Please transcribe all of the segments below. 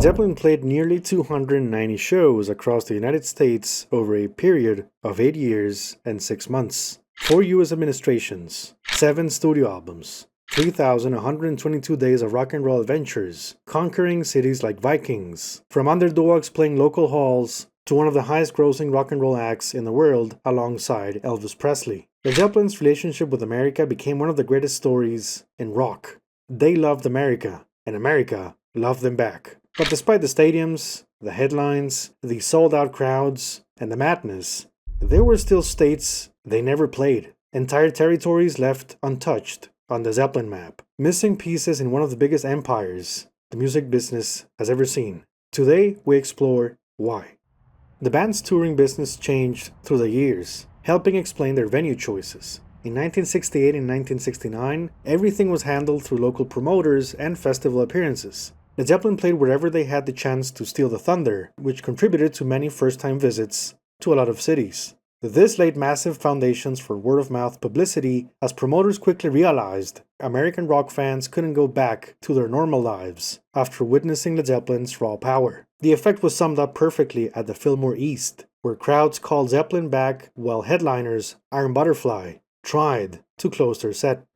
Zeppelin played nearly 290 shows across the United States over a period of 8 years and 6 months, 4 US administrations, 7 studio albums, 3,122 days of rock and roll adventures, conquering cities like Vikings, from underdogs playing local halls to one of the highest grossing rock and roll acts in the world alongside Elvis Presley. Led Zeppelin's relationship with America became one of the greatest stories in rock. They loved America, and America loved them back. But despite the stadiums, the headlines, the sold-out crowds, and the madness, there were still states they never played, entire territories left untouched on the Zeppelin map, missing pieces in one of the biggest empires the music business has ever seen. Today, we explore why. The band's touring business changed through the years, helping explain their venue choices. In 1968 and 1969, everything was handled through local promoters and festival appearances. Led Zeppelin played wherever they had the chance to steal the thunder, which contributed to many first-time visits to a lot of cities. This laid massive foundations for word-of-mouth publicity as promoters quickly realized American rock fans couldn't go back to their normal lives after witnessing Led Zeppelin's raw power. The effect was summed up perfectly at the Fillmore East, where crowds called Zeppelin back while headliners Iron Butterfly tried to close their set.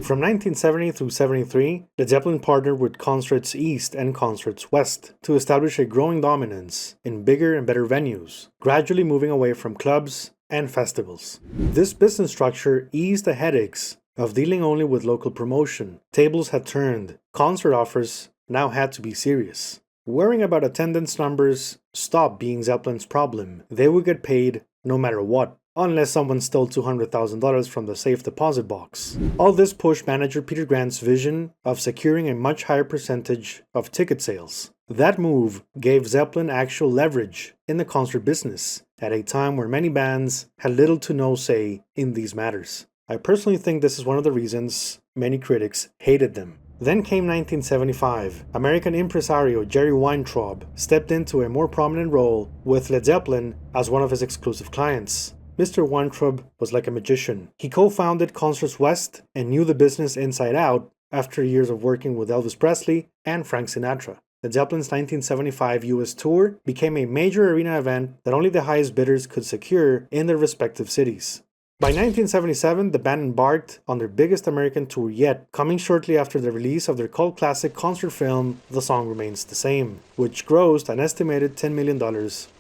From 1970 through 73, Led Zeppelin partnered with Concerts East and Concerts West to establish a growing dominance in bigger and better venues, gradually moving away from clubs and festivals. This business structure eased the headaches of dealing only with local promotion. Tables had turned. Concert offers now had to be serious. Worrying about attendance numbers stopped being Zeppelin's problem. They would get paid no matter what, unless someone stole $200,000 from the safe deposit box. All this pushed manager Peter Grant's vision of securing a much higher percentage of ticket sales. That move gave Zeppelin actual leverage in the concert business, at a time where many bands had little to no say in these matters. I personally think this is one of the reasons many critics hated them. Then came 1975. American impresario Jerry Weintraub stepped into a more prominent role with Led Zeppelin as one of his exclusive clients. Mr. Weintraub was like a magician. He co-founded Concerts West and knew the business inside out after years of working with Elvis Presley and Frank Sinatra. Led Zeppelin's 1975 US tour became a major arena event that only the highest bidders could secure in their respective cities. By 1977, the band embarked on their biggest American tour yet, coming shortly after the release of their cult classic concert film, The Song Remains the Same, which grossed an estimated $10 million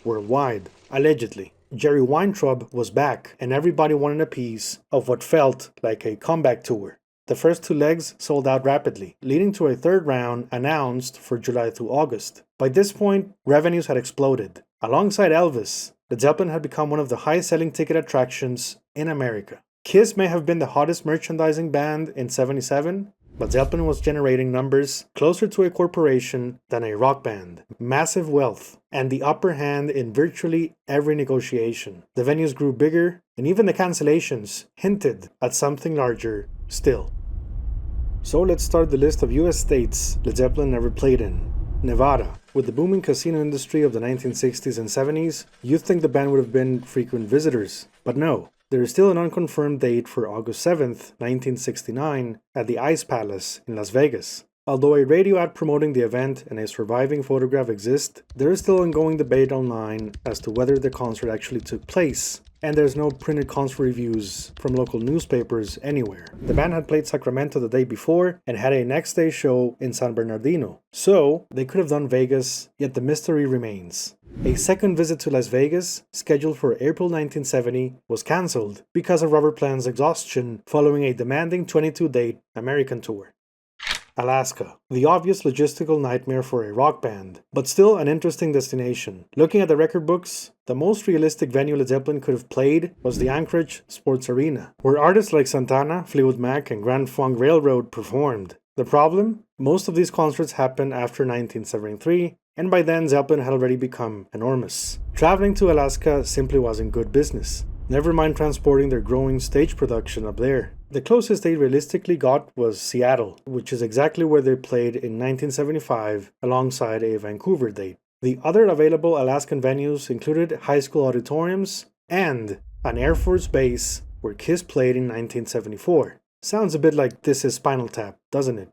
worldwide, allegedly. Jerry Weintraub was back, and everybody wanted a piece of what felt like a comeback tour. The first 2 legs sold out rapidly, leading to a third round announced for July through August. By this point, revenues had exploded. Alongside Elvis, Led Zeppelin had become one of the highest-selling ticket attractions in America. Kiss may have been the hottest merchandising band in '77, but Zeppelin was generating numbers closer to a corporation than a rock band, massive wealth, and the upper hand in virtually every negotiation. The venues grew bigger, and even the cancellations hinted at something larger still. So let's start the list of US states Led Zeppelin never played in. Nevada. With the booming casino industry of the 1960s and 70s, you'd think the band would have been frequent visitors, but no. There is still an unconfirmed date for August 7th, 1969, at the Ice Palace in Las Vegas. Although a radio ad promoting the event and a surviving photograph exist, there is still ongoing debate online as to whether the concert actually took place, and there's no printed concert reviews from local newspapers anywhere. The band had played Sacramento the day before and had a next day show in San Bernardino, so they could have done Vegas, yet the mystery remains. A second visit to Las Vegas, scheduled for April 1970, was cancelled because of Robert Plant's exhaustion following a demanding 22-date American tour. Alaska, the obvious logistical nightmare for a rock band, but still an interesting destination. Looking at the record books, the most realistic venue Led Zeppelin could have played was the Anchorage Sports Arena, where artists like Santana, Fleetwood Mac, and Grand Funk Railroad performed. The problem? Most of these concerts happened after 1973, and by then Zeppelin had already become enormous. Traveling to Alaska simply wasn't good business. Never mind transporting their growing stage production up there. The closest they realistically got was Seattle, which is exactly where they played in 1975 alongside a Vancouver date. The other available Alaskan venues included high school auditoriums and an Air Force base where Kiss played in 1974. Sounds a bit like This Is Spinal Tap, doesn't it?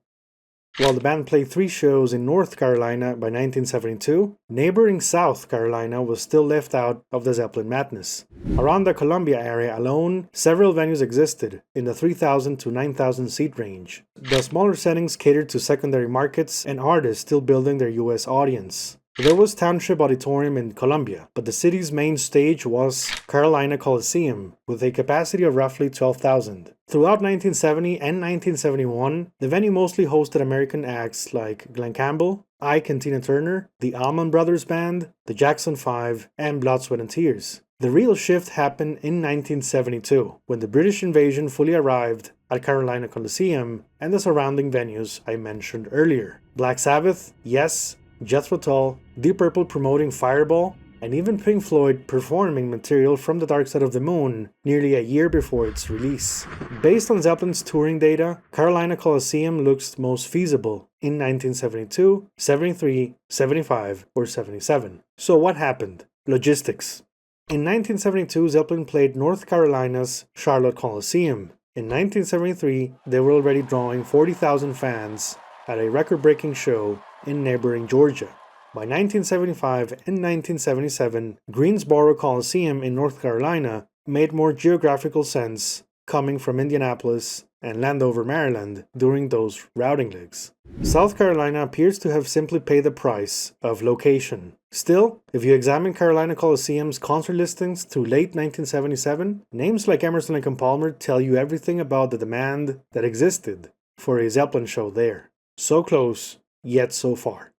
While the band played 3 shows in North Carolina by 1972, neighboring South Carolina was still left out of the Zeppelin madness. Around the Columbia area alone, several venues existed in the 3,000 to 9,000 seat range. The smaller settings catered to secondary markets and artists still building their US audience. There was Township Auditorium in Columbia, but the city's main stage was Carolina Coliseum, with a capacity of roughly 12,000. Throughout 1970 and 1971, the venue mostly hosted American acts like Glenn Campbell, Ike and Tina Turner, the Allman Brothers Band, the Jackson 5, and Blood, Sweat and Tears. The real shift happened in 1972, when the British invasion fully arrived at Carolina Coliseum and the surrounding venues I mentioned earlier. Black Sabbath, Yes, Jethro Tull, Deep Purple promoting Fireball, and even Pink Floyd performing material from The Dark Side of the Moon nearly a year before its release. Based on Zeppelin's touring data, Carolina Coliseum looks most feasible in 1972, 73, 75, or 77. So what happened? Logistics. In 1972, Zeppelin played North Carolina's Charlotte Coliseum. In 1973, they were already drawing 40,000 fans at a record-breaking show in neighboring Georgia. By 1975 and 1977, Greensboro Coliseum in North Carolina made more geographical sense coming from Indianapolis and Landover, Maryland during those routing legs. South Carolina appears to have simply paid the price of location. Still, if you examine Carolina Coliseum's concert listings to late 1977, names like Emerson, Lake and Palmer tell you everything about the demand that existed for a Zeppelin show there. So close, yet so far.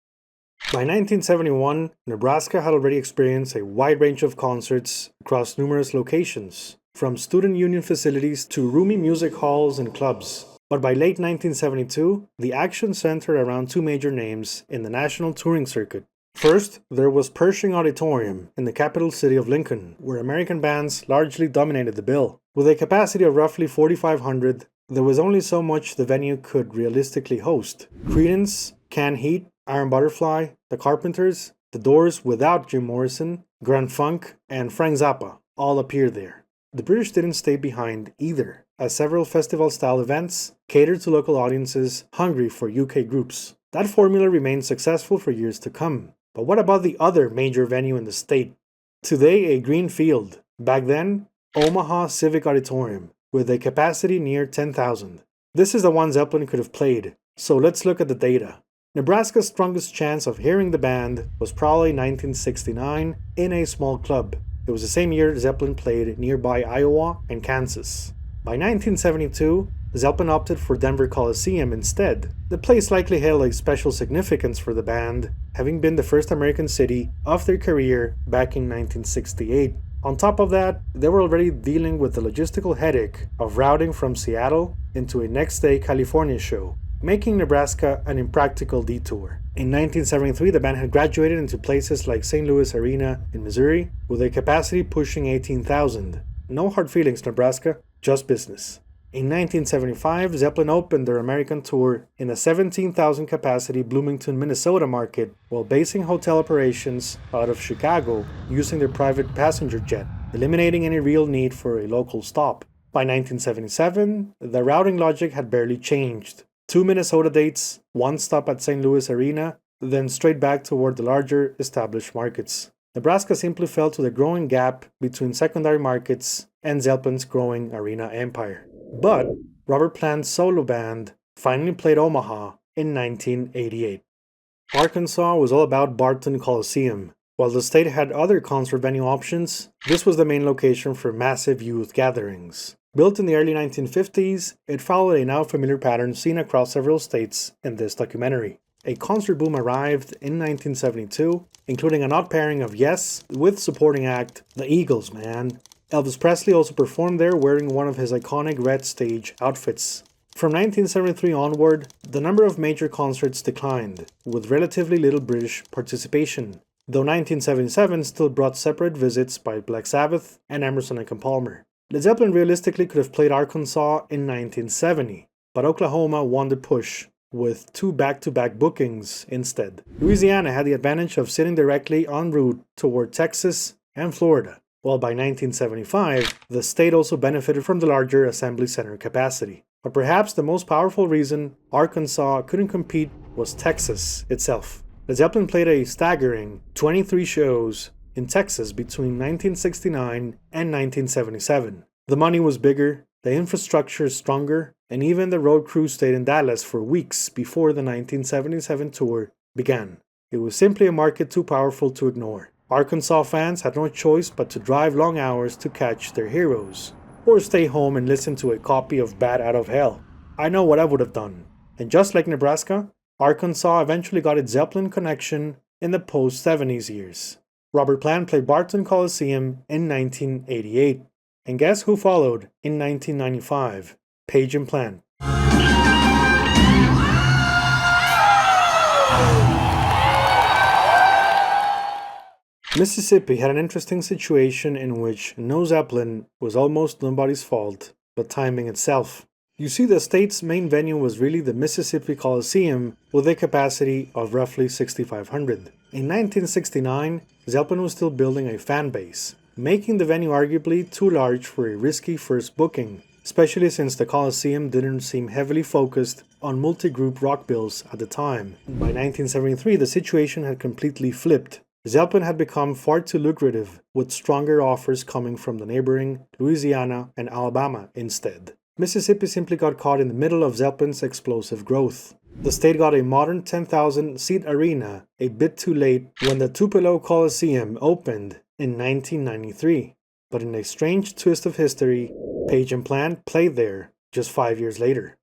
By 1971, Nebraska had already experienced a wide range of concerts across numerous locations, from student union facilities to roomy music halls and clubs. But by late 1972, the action centered around 2 major names in the national touring circuit. First, there was Pershing Auditorium in the capital city of Lincoln, where American bands largely dominated the bill. With a capacity of roughly 4,500, there was only so much the venue could realistically host. Creedence, Canned Heat, Iron Butterfly, The Carpenters, The Doors without Jim Morrison, Grand Funk, and Frank Zappa all appeared there. The British didn't stay behind either, as several festival-style events catered to local audiences hungry for UK groups. That formula remained successful for years to come. But what about the other major venue in the state? Today a green field, back then Omaha Civic Auditorium, with a capacity near 10,000. This is the one Zeppelin could have played, so let's look at the data. Nebraska's strongest chance of hearing the band was probably 1969 in a small club. It was the same year Zeppelin played nearby Iowa and Kansas. By 1972, Zeppelin opted for Denver Coliseum instead. The place likely held a special significance for the band, having been the first American city of their career back in 1968. On top of that, they were already dealing with the logistical headache of routing from Seattle into a next-day California show, making Nebraska an impractical detour. In 1973, the band had graduated into places like St. Louis Arena in Missouri, with a capacity pushing 18,000. No hard feelings, Nebraska, just business. In 1975, Zeppelin opened their American tour in the 17,000 capacity Bloomington, Minnesota market, while basing hotel operations out of Chicago using their private passenger jet, eliminating any real need for a local stop. By 1977, the routing logic had barely changed. 2 Minnesota dates, 1 stop at St. Louis Arena, then straight back toward the larger established markets. Nebraska simply fell to the growing gap between secondary markets and Zeppelin's growing arena empire. But Robert Plant's solo band finally played Omaha in 1988. Arkansas was all about Barton Coliseum. While the state had other concert venue options, this was the main location for massive youth gatherings. Built in the early 1950s, it followed a now familiar pattern seen across several states in this documentary. A concert boom arrived in 1972, including an odd pairing of Yes with supporting act The Eagles, man. Elvis Presley also performed there wearing one of his iconic red stage outfits. From 1973 onward, the number of major concerts declined, with relatively little British participation, though 1977 still brought separate visits by Black Sabbath and Emerson, Lake and Palmer. Led Zeppelin realistically could have played Arkansas in 1970, but Oklahoma won the push, with 2 back-to-back bookings instead. Louisiana had the advantage of sitting directly en route toward Texas and Florida, while by 1975, the state also benefited from the larger Assembly Center capacity. But perhaps the most powerful reason Arkansas couldn't compete was Texas itself. Led Zeppelin played a staggering 23 shows in Texas between 1969 and 1977. The money was bigger, the infrastructure stronger, and even the road crew stayed in Dallas for weeks before the 1977 tour began. It was simply a market too powerful to ignore. Arkansas fans had no choice but to drive long hours to catch their heroes, or stay home and listen to a copy of Bat Out of Hell. I know what I would have done. And just like Nebraska, Arkansas eventually got its Zeppelin connection in the post-70s years. Robert Plant played Barton Coliseum in 1988. And guess who followed in 1995? Page and Plant. Mississippi had an interesting situation in which no Zeppelin was almost nobody's fault, but timing itself. You see, the state's main venue was really the Mississippi Coliseum with a capacity of roughly 6,500. In 1969, Zeppelin was still building a fan base, making the venue arguably too large for a risky first booking, especially since the Coliseum didn't seem heavily focused on multi-group rock bills at the time. By 1973, the situation had completely flipped. Zeppelin had become far too lucrative, with stronger offers coming from the neighboring Louisiana and Alabama instead. Mississippi simply got caught in the middle of Zeppelin's explosive growth. The state got a modern 10,000-seat arena a bit too late when the Tupelo Coliseum opened in 1993. But in a strange twist of history, Page and Plant played there just 5 years later.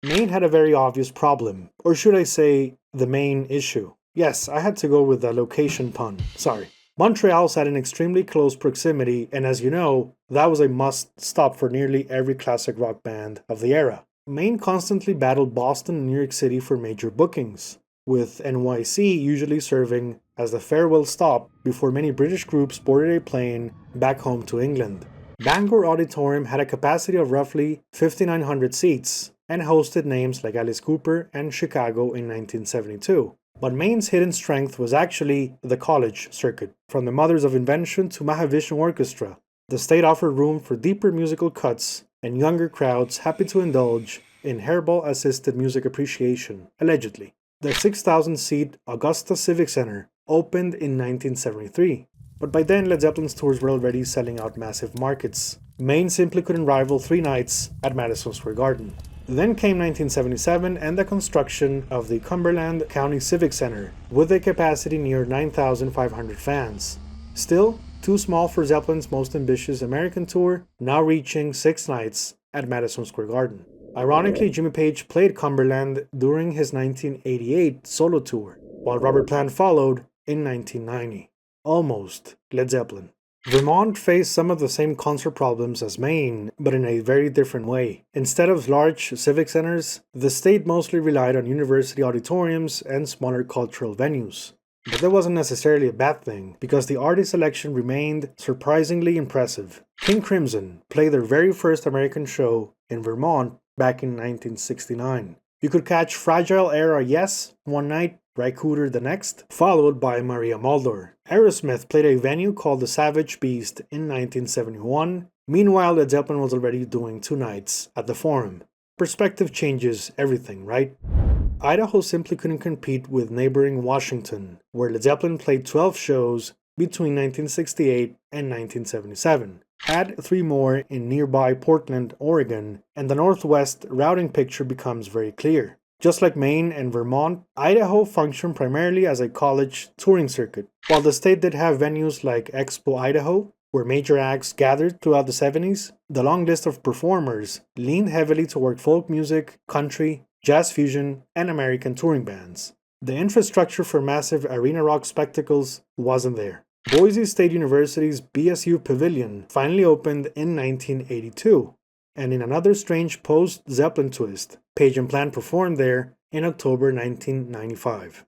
Maine had a very obvious problem, or should I say, the main issue. Yes, I had to go with the location pun, sorry. Montreal sat in extremely close proximity, and as you know, that was a must-stop for nearly every classic rock band of the era. Maine constantly battled Boston and New York City for major bookings, with NYC usually serving as the farewell stop before many British groups boarded a plane back home to England. Bangor Auditorium had a capacity of roughly 5,900 seats, and hosted names like Alice Cooper and Chicago in 1972. But Maine's hidden strength was actually the college circuit. From the Mothers of Invention to Mahavishnu Orchestra, the state offered room for deeper musical cuts and younger crowds happy to indulge in hairball-assisted music appreciation, allegedly. The 6,000-seat Augusta Civic Center opened in 1973, but by then Led Zeppelin's tours were already selling out massive markets. Maine simply couldn't rival 3 nights at Madison Square Garden. Then came 1977 and the construction of the Cumberland County Civic Center, with a capacity near 9,500 fans. Still, too small for Zeppelin's most ambitious American tour, now reaching 6 nights at Madison Square Garden. Ironically, Jimmy Page played Cumberland during his 1988 solo tour, while Robert Plant followed in 1990. Almost Led Zeppelin. Vermont faced some of the same concert problems as Maine, but in a very different way. Instead of large civic centers, the state mostly relied on university auditoriums and smaller cultural venues. But that wasn't necessarily a bad thing, because the artist selection remained surprisingly impressive. King Crimson played their very first American show in Vermont back in 1969. You could catch Fragile Era Yes one night, Ry Cooder the next, followed by Maria Muldaur. Aerosmith played a venue called the Savage Beast in 1971. Meanwhile, Led Zeppelin was already doing 2 nights at the Forum. Perspective changes everything, right? Idaho simply couldn't compete with neighboring Washington, where Led Zeppelin played 12 shows between 1968 and 1977. Add 3 more in nearby Portland, Oregon, and the Northwest routing picture becomes very clear. Just like Maine and Vermont, Idaho functioned primarily as a college touring circuit. While the state did have venues like Expo Idaho, where major acts gathered throughout the 70s, the long list of performers leaned heavily toward folk music, country, jazz fusion, and American touring bands. The infrastructure for massive arena rock spectacles wasn't there. Boise State University's BSU Pavilion finally opened in 1982, and in another strange post-Zeppelin twist, Page and Plant performed there in October 1995.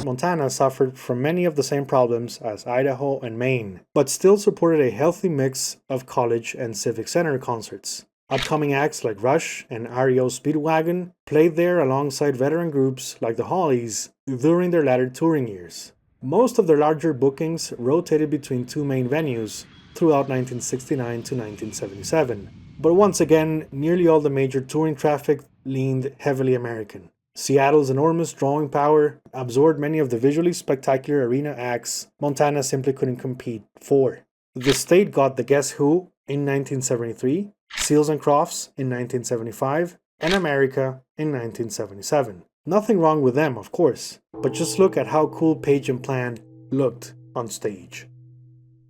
Montana suffered from many of the same problems as Idaho and Maine, but still supported a healthy mix of college and civic center concerts. Upcoming acts like Rush and REO Speedwagon played there alongside veteran groups like the Hollies during their latter touring years. Most of their larger bookings rotated between 2 main venues, throughout 1969 to 1977. But once again, nearly all the major touring traffic leaned heavily American. Seattle's enormous drawing power absorbed many of the visually spectacular arena acts Montana simply couldn't compete for. The state got the Guess Who in 1973, Seals and Crofts in 1975, and America in 1977. Nothing wrong with them, of course, but just look at how cool Page and Plant looked on stage.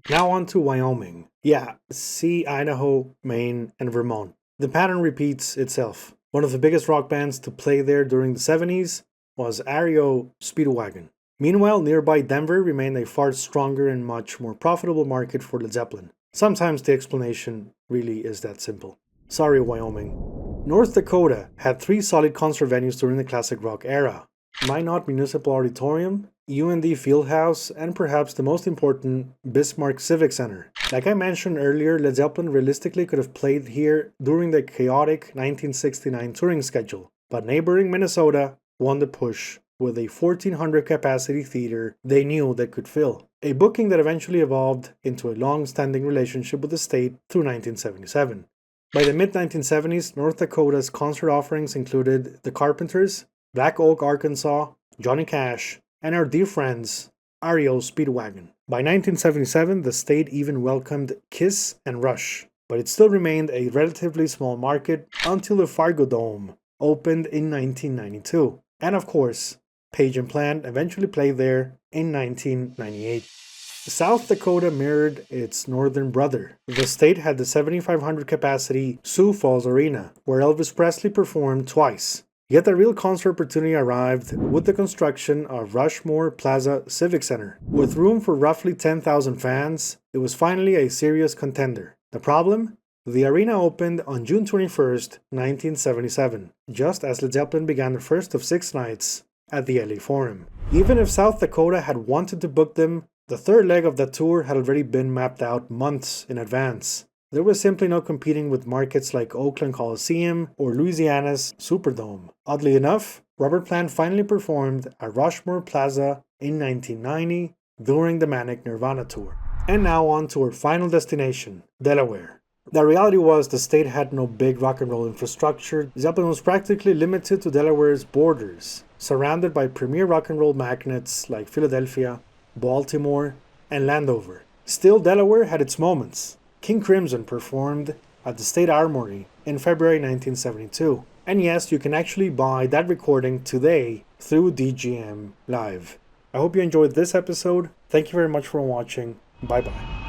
Now on to Wyoming. Yeah, see Idaho, Maine, and Vermont. The pattern repeats itself. One of the biggest rock bands to play there during the 70s was REO Speedwagon. Meanwhile, nearby Denver remained a far stronger and much more profitable market for Led Zeppelin. Sometimes the explanation really is that simple. Sorry, Wyoming. North Dakota had 3 solid concert venues during the classic rock era. Minot Municipal Auditorium, UND Fieldhouse, and perhaps the most important, Bismarck Civic Center. Like I mentioned earlier, Led Zeppelin realistically could have played here during the chaotic 1969 touring schedule, but neighboring Minnesota won the push with a 1,400 capacity theater they knew they could fill, a booking that eventually evolved into a long-standing relationship with the state through 1977. By the mid-1970s, North Dakota's concert offerings included The Carpenters, Black Oak, Arkansas, Johnny Cash, and our dear friends, REO Speedwagon. By 1977, the state even welcomed Kiss and Rush, but it still remained a relatively small market until the Fargo Dome opened in 1992. And of course, Page and Plant eventually played there in 1998. South Dakota mirrored its northern brother. The state had the 7,500 capacity Sioux Falls Arena, where Elvis Presley performed twice. Yet the real concert opportunity arrived with the construction of Rushmore Plaza Civic Center. With room for roughly 10,000 fans, it was finally a serious contender. The problem? The arena opened on June 21st, 1977, just as Led Zeppelin began the first of 6 nights at the LA Forum. Even if South Dakota had wanted to book them, the third leg of the tour had already been mapped out months in advance. There was simply no competing with markets like Oakland Coliseum or Louisiana's Superdome. Oddly enough, Robert Plant finally performed at Rushmore Plaza in 1990 during the Manic Nirvana tour. And now on to our final destination, Delaware. The reality was the state had no big rock and roll infrastructure. Zeppelin was practically limited to Delaware's borders, surrounded by premier rock and roll magnates like Philadelphia, Baltimore, and Landover. Still, Delaware had its moments. King Crimson performed at the State Armory in February 1972. And yes, you can actually buy that recording today through DGM Live. I hope you enjoyed this episode. Thank you very much for watching. Bye bye.